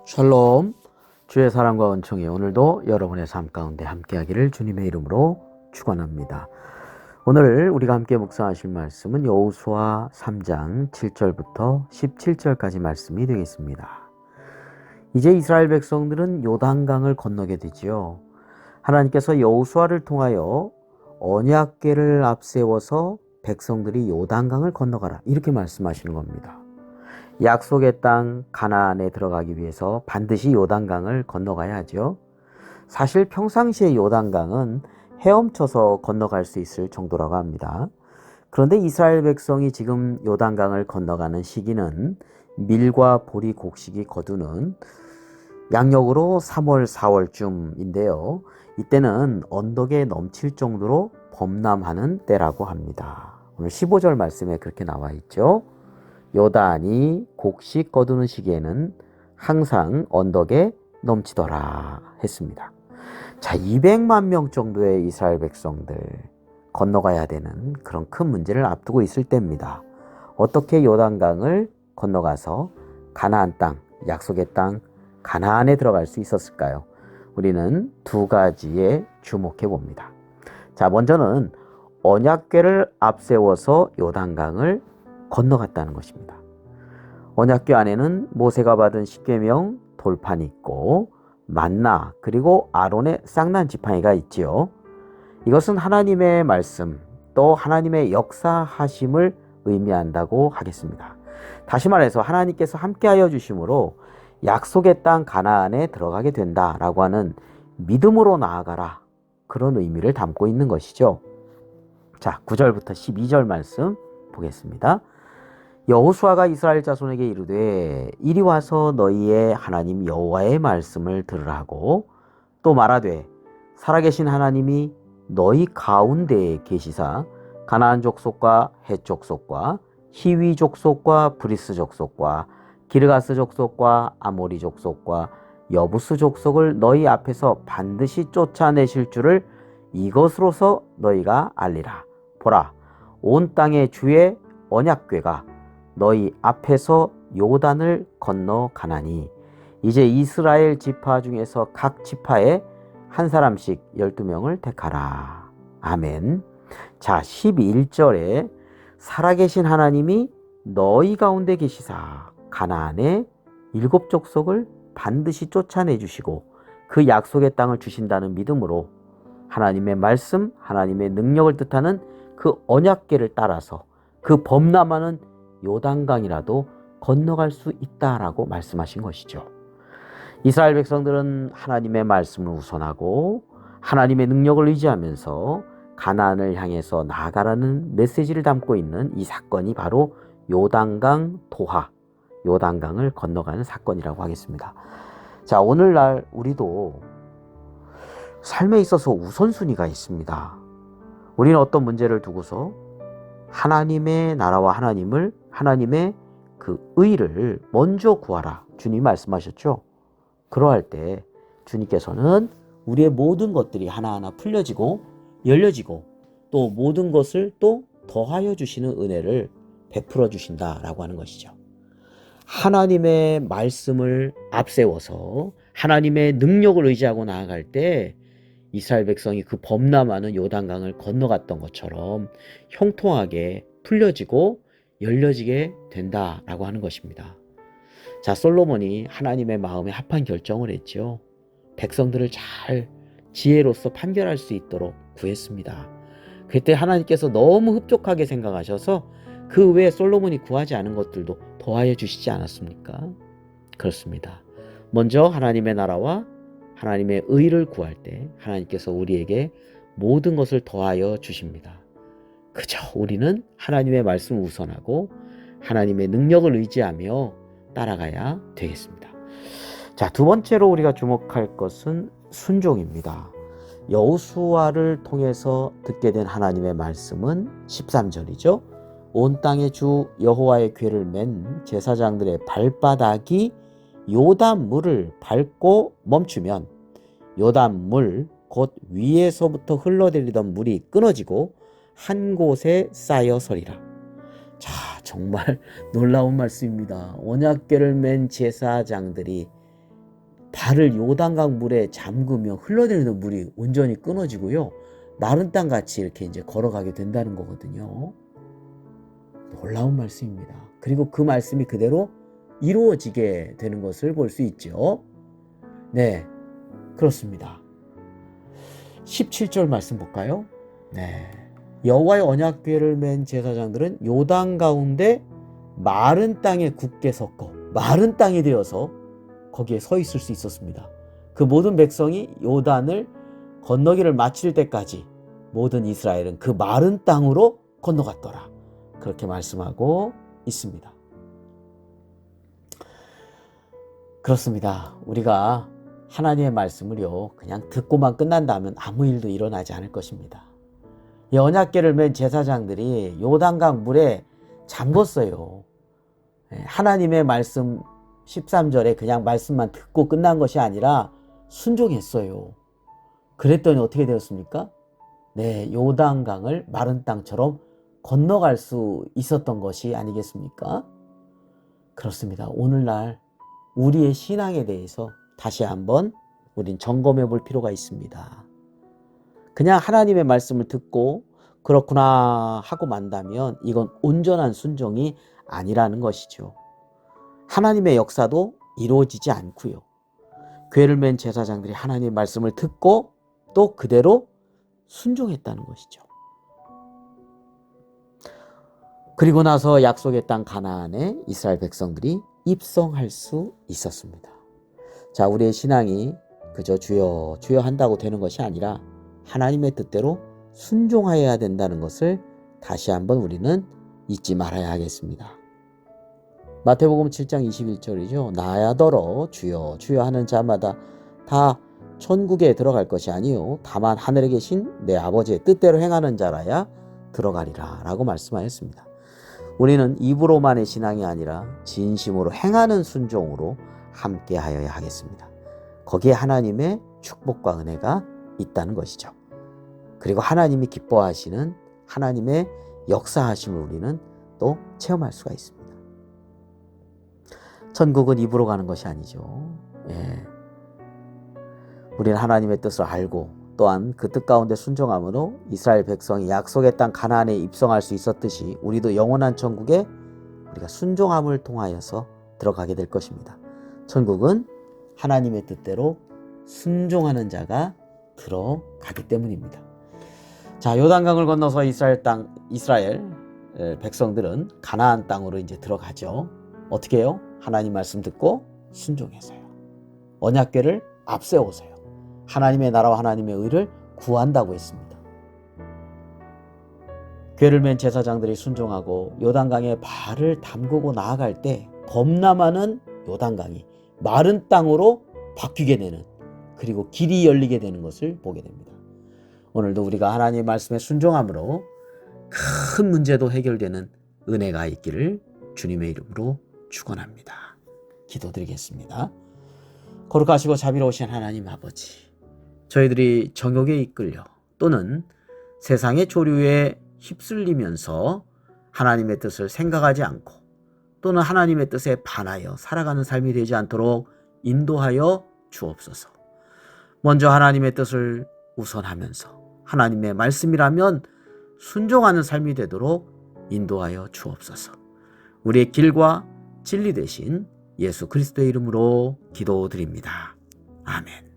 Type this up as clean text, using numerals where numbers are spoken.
샬롬, 주의 사랑과 은총이 오늘도 여러분의 삶 가운데 함께하기를 주님의 이름으로 축원합니다. 오늘 우리가 함께 묵상하실 말씀은 여호수아 3장 7절부터 17절까지 말씀이 되겠습니다. 이제 이스라엘 백성들은 요단강을 건너게 되지요. 하나님께서 여호수아를 통하여 언약궤를 앞세워서 백성들이 요단강을 건너가라 이렇게 말씀하시는 겁니다. 약속의 땅 가나안에 들어가기 위해서 반드시 요단강을 건너가야 하죠. 사실 평상시에 요단강은 헤엄쳐서 건너갈 수 있을 정도라고 합니다. 그런데 이스라엘 백성이 지금 요단강을 건너가는 시기는 밀과 보리 곡식이 거두는 양력으로 3월, 4월쯤인데요. 이때는 언덕에 넘칠 정도로 범람하는 때라고 합니다. 오늘 15절 말씀에 그렇게 나와 있죠. 요단이 곡식 거두는 시기에는 항상 언덕에 넘치더라 했습니다. 자, 200만 명 정도의 이스라엘 백성들 건너가야 되는 그런 큰 문제를 앞두고 있을 때입니다. 어떻게 요단강을 건너가서 가나안 땅, 약속의 땅 가나안에 들어갈 수 있었을까요? 우리는 두 가지에 주목해 봅니다. 자, 먼저는 언약궤를 앞세워서 요단강을 건너갔다는 것입니다. 언약궤 안에는 모세가 받은 십계명 돌판이 있고 만나 그리고 아론의 쌍난 지팡이가 있지요. 이것은 하나님의 말씀 또 하나님의 역사하심을 의미한다고 하겠습니다. 다시 말해서 하나님께서 함께하여 주심으로 약속의 땅 가나안에 들어가게 된다라고 하는 믿음으로 나아가라 그런 의미를 담고 있는 것이죠. 자, 9절부터 12절 말씀 보겠습니다. 여호수아가 이스라엘 자손에게 이르되 이리 와서 너희의 하나님 여호와의 말씀을 들으라 하고 또 말하되 살아계신 하나님이 너희 가운데에 계시사 가나안 족속과 헷 족속과 히위 족속과 브리스 족속과 기르가스 족속과 아모리 족속과 여부스 족속을 너희 앞에서 반드시 쫓아내실 줄을 이것으로서 너희가 알리라. 보라, 온 땅의 주의 언약궤가 너희 앞에서 요단을 건너가나니 이제 이스라엘 지파 중에서 각 지파에 한 사람씩 12명을 택하라. 아멘. 자, 11절에 살아계신 하나님이 너희 가운데 계시사 가나안의 7족속을 반드시 쫓아내 주시고 그 약속의 땅을 주신다는 믿음으로 하나님의 말씀, 하나님의 능력을 뜻하는 그 언약궤를 따라서 그 범람하는 요단강이라도 건너갈 수 있다라고 말씀하신 것이죠. 이스라엘 백성들은 하나님의 말씀을 우선하고 하나님의 능력을 의지하면서 가나안을 향해서 나아가라는 메시지를 담고 있는 이 사건이 바로 요단강 도하, 요단강을 건너가는 사건이라고 하겠습니다. 자, 오늘날 우리도 삶에 있어서 우선순위가 있습니다. 우리는 어떤 문제를 두고서 하나님의 나라와 하나님의 그 의를 먼저 구하라. 주님이 말씀하셨죠. 그러할 때 주님께서는 우리의 모든 것들이 하나하나 풀려지고 열려지고 또 모든 것을 또 더하여 주시는 은혜를 베풀어 주신다라고 하는 것이죠. 하나님의 말씀을 앞세워서 하나님의 능력을 의지하고 나아갈 때 이스라엘 백성이 그 범람하는 요단강을 건너갔던 것처럼 형통하게 풀려지고 열려지게 된다라고 하는 것입니다. 자, 솔로몬이 하나님의 마음에 합한 결정을 했죠. 백성들을 잘 지혜로서 판결할 수 있도록 구했습니다. 그때 하나님께서 너무 흡족하게 생각하셔서 그 외에 솔로몬이 구하지 않은 것들도 더하여 주시지 않았습니까? 그렇습니다. 먼저 하나님의 나라와 하나님의 의를 구할 때 하나님께서 우리에게 모든 것을 더하여 주십니다. 그저 우리는 하나님의 말씀을 우선하고 하나님의 능력을 의지하며 따라가야 되겠습니다. 자, 두 번째로 우리가 주목할 것은 순종입니다. 여호수아를 통해서 듣게 된 하나님의 말씀은 13절이죠. 온 땅의 주 여호와의 궤를 맨 제사장들의 발바닥이 요단물을 밟고 멈추면 요단물 곧 위에서부터 흘러내리던 물이 끊어지고 한 곳에 쌓여 서리라. 자, 정말 놀라운 말씀입니다. 언약궤를 맨 제사장들이 발을 요단강 물에 잠그며 흘러내리는 물이 온전히 끊어지고요. 마른 땅 같이 이렇게 이제 걸어가게 된다는 거거든요. 놀라운 말씀입니다. 그리고 그 말씀이 그대로 이루어지게 되는 것을 볼 수 있죠. 네, 그렇습니다. 17절 말씀 볼까요? 네. 여호와의 언약궤를 맨 제사장들은 요단 가운데 마른 땅에 굳게 섰고 마른 땅이 되어서 거기에 서 있을 수 있었습니다. 그 모든 백성이 요단을 건너기를 마칠 때까지 모든 이스라엘은 그 마른 땅으로 건너갔더라. 그렇게 말씀하고 있습니다. 그렇습니다. 우리가 하나님의 말씀을요, 그냥 듣고만 끝난다면 아무 일도 일어나지 않을 것입니다. 이 언약궤를 맨 제사장들이 요단강 물에 잠궜어요. 하나님의 말씀 13절에 그냥 말씀만 듣고 끝난 것이 아니라 순종했어요. 그랬더니 어떻게 되었습니까? 네, 요단강을 마른 땅처럼 건너갈 수 있었던 것이 아니겠습니까? 그렇습니다. 오늘날 우리의 신앙에 대해서 다시 한번 우린 점검해 볼 필요가 있습니다. 그냥 하나님의 말씀을 듣고 그렇구나 하고 만다면 이건 온전한 순종이 아니라는 것이죠. 하나님의 역사도 이루어지지 않고요. 궤를 맨 제사장들이 하나님의 말씀을 듣고 또 그대로 순종했다는 것이죠. 그리고 나서 약속의 땅 가나안에 이스라엘 백성들이 입성할 수 있었습니다. 자, 우리의 신앙이 그저 주여 주여 한다고 되는 것이 아니라 하나님의 뜻대로 순종하여야 된다는 것을 다시 한번 우리는 잊지 말아야 하겠습니다. 마태복음 7장 21절이죠. 나야더러 주여 주여 하는 자마다 다 천국에 들어갈 것이 아니요 다만 하늘에 계신 내 아버지의 뜻대로 행하는 자라야 들어가리라 라고 말씀하였습니다. 우리는 입으로만의 신앙이 아니라 진심으로 행하는 순종으로 함께 하여야 하겠습니다. 거기에 하나님의 축복과 은혜가 있다는 것이죠. 그리고 하나님이 기뻐하시는 하나님의 역사하심을 우리는 또 체험할 수가 있습니다. 천국은 입으로 가는 것이 아니죠. 우리는 하나님의 뜻을 알고 또한 그 뜻 가운데 순종함으로 이스라엘 백성이 약속의 땅 가나안에 입성할 수 있었듯이 우리도 영원한 천국에 우리가 순종함을 통하여서 들어가게 될 것입니다. 천국은 하나님의 뜻대로 순종하는 자가 들어가기 때문입니다. 자, 요단강을 건너서 이스라엘 백성들은 가나안 땅으로 이제 들어가죠. 어떻게 해요? 하나님 말씀 듣고 순종해서요. 언약궤를 앞세워서요. 하나님의 나라와 하나님의 의를 구한다고 했습니다. 궤를 맨 제사장들이 순종하고 요단강에 발을 담그고 나아갈 때 범람하는 요단강이 마른 땅으로 바뀌게 되는, 그리고 길이 열리게 되는 것을 보게 됩니다. 오늘도 우리가 하나님의 말씀에 순종함으로 큰 문제도 해결되는 은혜가 있기를 주님의 이름으로 축원합니다. 기도드리겠습니다. 거룩하시고 자비로우신 하나님 아버지, 저희들이 정욕에 이끌려 또는 세상의 조류에 휩쓸리면서 하나님의 뜻을 생각하지 않고 또는 하나님의 뜻에 반하여 살아가는 삶이 되지 않도록 인도하여 주옵소서. 먼저 하나님의 뜻을 우선하면서 하나님의 말씀이라면 순종하는 삶이 되도록 인도하여 주옵소서. 우리의 길과 진리 되신 예수 그리스도의 이름으로 기도드립니다. 아멘.